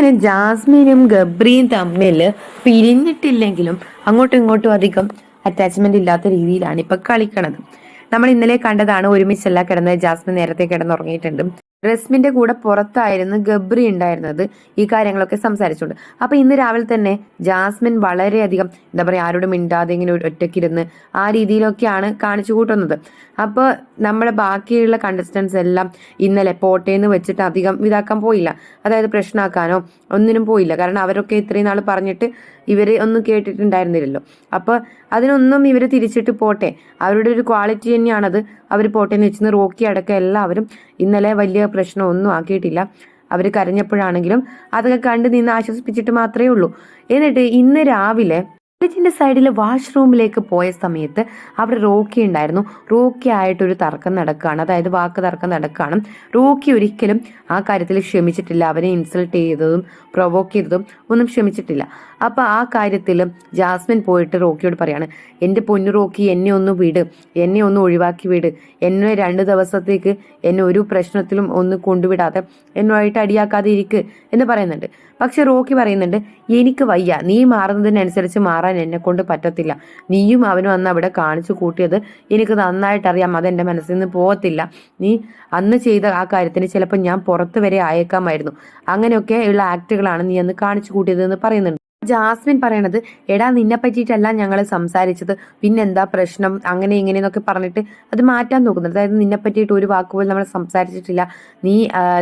അങ്ങനെ ജാസ്മിനും ഗബ്രിയും തമ്മിൽ പിരിഞ്ഞിട്ടില്ലെങ്കിലും അങ്ങോട്ടും ഇങ്ങോട്ടും അധികം അറ്റാച്ച്മെന്റ് ഇല്ലാത്ത രീതിയിലാണ് ഇപ്പൊ കളിക്കണത്. നമ്മൾ ഇന്നലെ കണ്ടതാണ്, ഒരുമിച്ചല്ല കിടന്നത്. ജാസ്മിൻ നേരത്തെ കിടന്നുറങ്ങിയിട്ടുണ്ട്. റസ്മിന്റെ കൂടെ പുറത്തായിരുന്നു ഗബ്രി ഉണ്ടായിരുന്നത്, ഈ കാര്യങ്ങളൊക്കെ സംസാരിച്ചുകൊണ്ട്. അപ്പൊ ഇന്ന് രാവിലെ തന്നെ ജാസ്മിൻ വളരെയധികം എന്താ പറയാ, ആരോടും മിണ്ടാതെ ഇങ്ങനെ ഒറ്റയ്ക്കിരുന്ന് ആ രീതിയിലൊക്കെയാണ് കാണിച്ചു കൂട്ടുന്നത്. അപ്പോൾ നമ്മുടെ ബാക്കിയുള്ള കണ്ടസ്റ്റൻസ് എല്ലാം ഇന്നലെ പോട്ടേന്ന് വെച്ചിട്ട് അധികം ഇതാക്കാൻ പോയില്ല, അതായത് പ്രശ്നമാക്കാനോ ഒന്നിനും പോയില്ല. കാരണം അവരൊക്കെ ഇത്രയും നാൾ പറഞ്ഞിട്ട് ഇവര് ഒന്നും കേട്ടിട്ടുണ്ടായിരുന്നില്ലല്ലോ. അപ്പോൾ അതിനൊന്നും ഇവർ തിരിച്ചിട്ട് പോട്ടെ, അവരുടെ ഒരു ക്വാളിറ്റി തന്നെയാണത്. അവർ പോട്ടേന്ന് വെച്ചിരുന്ന റോക്കി അടക്കം എല്ലാവരും ഇന്നലെ വലിയ പ്രശ്നമൊന്നും ആക്കിയിട്ടില്ല. അവർ കരഞ്ഞപ്പോഴാണെങ്കിലും അതൊക്കെ കണ്ട് നിന്ന് ആശ്വസിപ്പിച്ചിട്ട് മാത്രമേ ഉള്ളൂ. എന്നിട്ട് ഇന്ന് രാവിലെ കോളേജിന്റെ സൈഡിൽ വാഷ്റൂമിലേക്ക് പോയ സമയത്ത് അവിടെ റോക്കി ഉണ്ടായിരുന്നു. റോക്കി ആയിട്ടൊരു തർക്കം നടക്കുകയാണ്, അതായത് വാക്ക് തർക്കം നടക്കുകയാണ്. റോക്കി ഒരിക്കലും ആ കാര്യത്തിൽ ക്ഷമിച്ചിട്ടില്ല. അവനെ ഇൻസൾട്ട് ചെയ്തതും പ്രൊവോക്ക് ചെയ്തതും ഒന്നും ക്ഷമിച്ചിട്ടില്ല. അപ്പൊ ആ കാര്യത്തിൽ ജാസ്മിൻ പോയിട്ട് റോക്കിയോട് പറയാണ്, എൻ്റെ പൊന്നു റോക്കി, എന്നെ ഒന്ന് വിട്, എന്നെ ഒന്ന് ഒഴിവാക്കി വിട്, എന്നെ 2 ദിവസത്തേക്ക് എന്നെ ഒരു പ്രശ്നത്തിലും ഒന്ന് കൊണ്ടുവിടാതെ എന്നുമായിട്ട് അടിയാക്കാതെ ഇരിക്ക് എന്ന് പറയുന്നുണ്ട്. പക്ഷെ റോക്കി പറയുന്നുണ്ട്, എനിക്ക് വയ്യ, നീ മാറുന്നതിനനുസരിച്ച് മാറാൻ എന്നെ കൊണ്ട് പറ്റത്തില്ല. നീയും അവനും അന്ന് അവിടെ കാണിച്ചു കൂട്ടിയത് എനിക്ക് നന്നായിട്ടറിയാം, അതെന്റെ മനസ്സിൽ നിന്ന് പോകത്തില്ല. നീ അന്ന് ചെയ്ത ആ കാര്യത്തിന് ചിലപ്പോൾ ഞാൻ പുറത്ത് വരെ അയക്കാമായിരുന്നു. അങ്ങനെയൊക്കെ ഉള്ള ആക്ടുകളാണ് നീ അന്ന് കാണിച്ചു കൂട്ടിയത് എന്ന് പറയുന്നുണ്ട്. ജാസ്മിൻ പറയണത്, എടാ നിന്നെ പറ്റിയിട്ടല്ല ഞങ്ങൾ സംസാരിച്ചത്, പിന്നെന്താ പ്രശ്നം, അങ്ങനെ ഇങ്ങനെയെന്നൊക്കെ പറഞ്ഞിട്ട് അത് മാറ്റാൻ നോക്കുന്നത്. അതായത് നിന്നെ പറ്റിയിട്ട് ഒരു വാക്കുപോലും നമ്മൾ സംസാരിച്ചിട്ടില്ല, നീ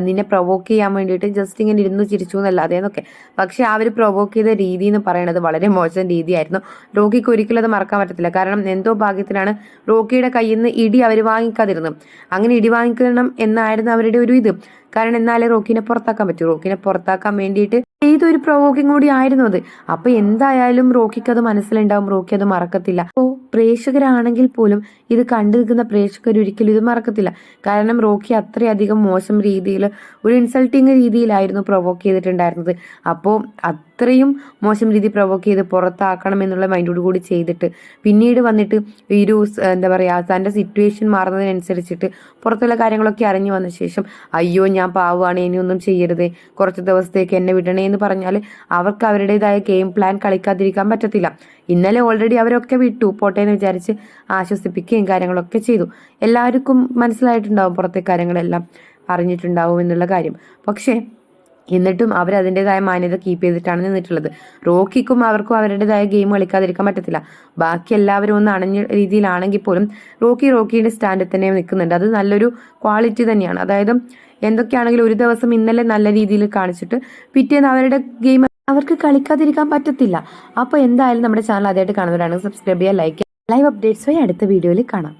നിന്നെ പ്രൊവോക്ക് ചെയ്യാൻ വേണ്ടിയിട്ട് ജസ്റ്റ് ഇങ്ങനെ ഇരുന്ന് ചിരിച്ചു എന്നല്ലാതെ എന്നൊക്കെ. പക്ഷെ ആ ഒരു പ്രൊവോക്ക് ചെയ്ത രീതി എന്ന് പറയുന്നത് വളരെ മോശം രീതിയായിരുന്നു. റോക്കിക്ക് ഒരിക്കലും അത് മറക്കാൻ പറ്റത്തില്ല. കാരണം എന്തോ ഭാഗ്യത്തിനാണ് റോക്കിയുടെ കയ്യിൽ നിന്ന് ഇടി അവർ വാങ്ങിക്കാതിരുന്നത്. അങ്ങനെ ഇടി വാങ്ങിക്കണം എന്നായിരുന്നു അവരുടെ ഒരു ഇത്. കാരണം എന്നാലേ റോക്കിനെ പുറത്താക്കാൻ പറ്റൂ. റോക്കിനെ പുറത്താക്കാൻ വേണ്ടിയിട്ട് ഏതൊരു പ്രൊവോക്കിംഗ് കൂടി ആയിരുന്നു അത്. അപ്പൊ എന്തായാലും റോക്കിക്ക് അത് മനസ്സിലുണ്ടാവും, റോക്കി അത് മറക്കത്തില്ല. അപ്പോ പ്രേക്ഷകരാണെങ്കിൽ പോലും ഇത് കണ്ടു നിൽക്കുന്ന പ്രേക്ഷകർ ഒരിക്കലും ഇത് മറക്കത്തില്ല. കാരണം റോക്കി അത്രയധികം മോശം രീതിയിൽ ഒരു ഇൻസൾട്ടിങ് രീതിയിലായിരുന്നു പ്രൊവോക്ക് ചെയ്തിട്ടുണ്ടായിരുന്നത്. അപ്പോൾ അത്രയും മോശം രീതി പ്രൊവോക്ക് ചെയ്ത് പുറത്താക്കണം എന്നുള്ള മൈൻഡോട് കൂടി ചെയ്തിട്ട് പിന്നീട് വന്നിട്ട് ഈ ഒരു എന്താ പറയാ, തന്റെ സിറ്റുവേഷൻ മാറുന്നതിനനുസരിച്ചിട്ട് പുറത്തുള്ള കാര്യങ്ങളൊക്കെ അറിഞ്ഞു വന്ന ശേഷം അയ്യോ ഞാൻ പാവമാണ്, ഇനിയൊന്നും ചെയ്യരുത്, കുറച്ച് ദിവസത്തേക്ക് എന്നെ വിടണേ എന്ന് പറഞ്ഞാൽ അവർക്ക് അവരുടേതായ ഗെയിം പ്ലാൻ കളിക്കാതിരിക്കാൻ പറ്റത്തില്ല. ഇന്നലെ ഓൾറെഡി അവരൊക്കെ വിട്ടു പോട്ടേന്ന് വിചാരിച്ച് ആശ്വസിപ്പിക്കുകയും കാര്യങ്ങളൊക്കെ ചെയ്തു. എല്ലാവർക്കും മനസ്സിലായിട്ടുണ്ടാവും, പുറത്തെ കാര്യങ്ങളെല്ലാം അറിഞ്ഞിട്ടുണ്ടാവും എന്നുള്ള കാര്യം. പക്ഷേ എന്നിട്ടും അവർ അതിൻ്റെതായ മാന്യത കീപ്പ് ചെയ്തിട്ടാണ് നിന്നിട്ടുള്ളത്. റോക്കിക്കും അവർക്കും അവരുടേതായ ഗെയിം കളിക്കാതിരിക്കാൻ പറ്റത്തില്ല. ബാക്കി എല്ലാവരും ഒന്ന് അണഞ്ഞ രീതിയിലാണെങ്കിൽ പോലും റോക്കിയുടെ സ്റ്റാൻഡിൽ തന്നെ നിൽക്കുന്നുണ്ട്. അത് നല്ലൊരു ക്വാളിറ്റി തന്നെയാണ്. അതായത് എന്തൊക്കെയാണെങ്കിലും ഒരു ദിവസം ഇന്നലെ നല്ല രീതിയിൽ കാണിച്ചിട്ട് പിറ്റേന്ന് അവരുടെ ഗെയിം അവർക്ക് കളിക്കാതിരിക്കാൻ പറ്റത്തില്ല. അപ്പോൾ എന്തായാലും നമ്മുടെ ചാനൽ ആദ്യമായിട്ട് കാണുന്നവരാണ് സബ്സ്ക്രൈബ് ചെയ്യുക, ലൈക്ക് ചെയ്യുക. ലൈവ് അപ്ഡേറ്റ്സുമായി അടുത്ത വീഡിയോയിൽ കാണാം.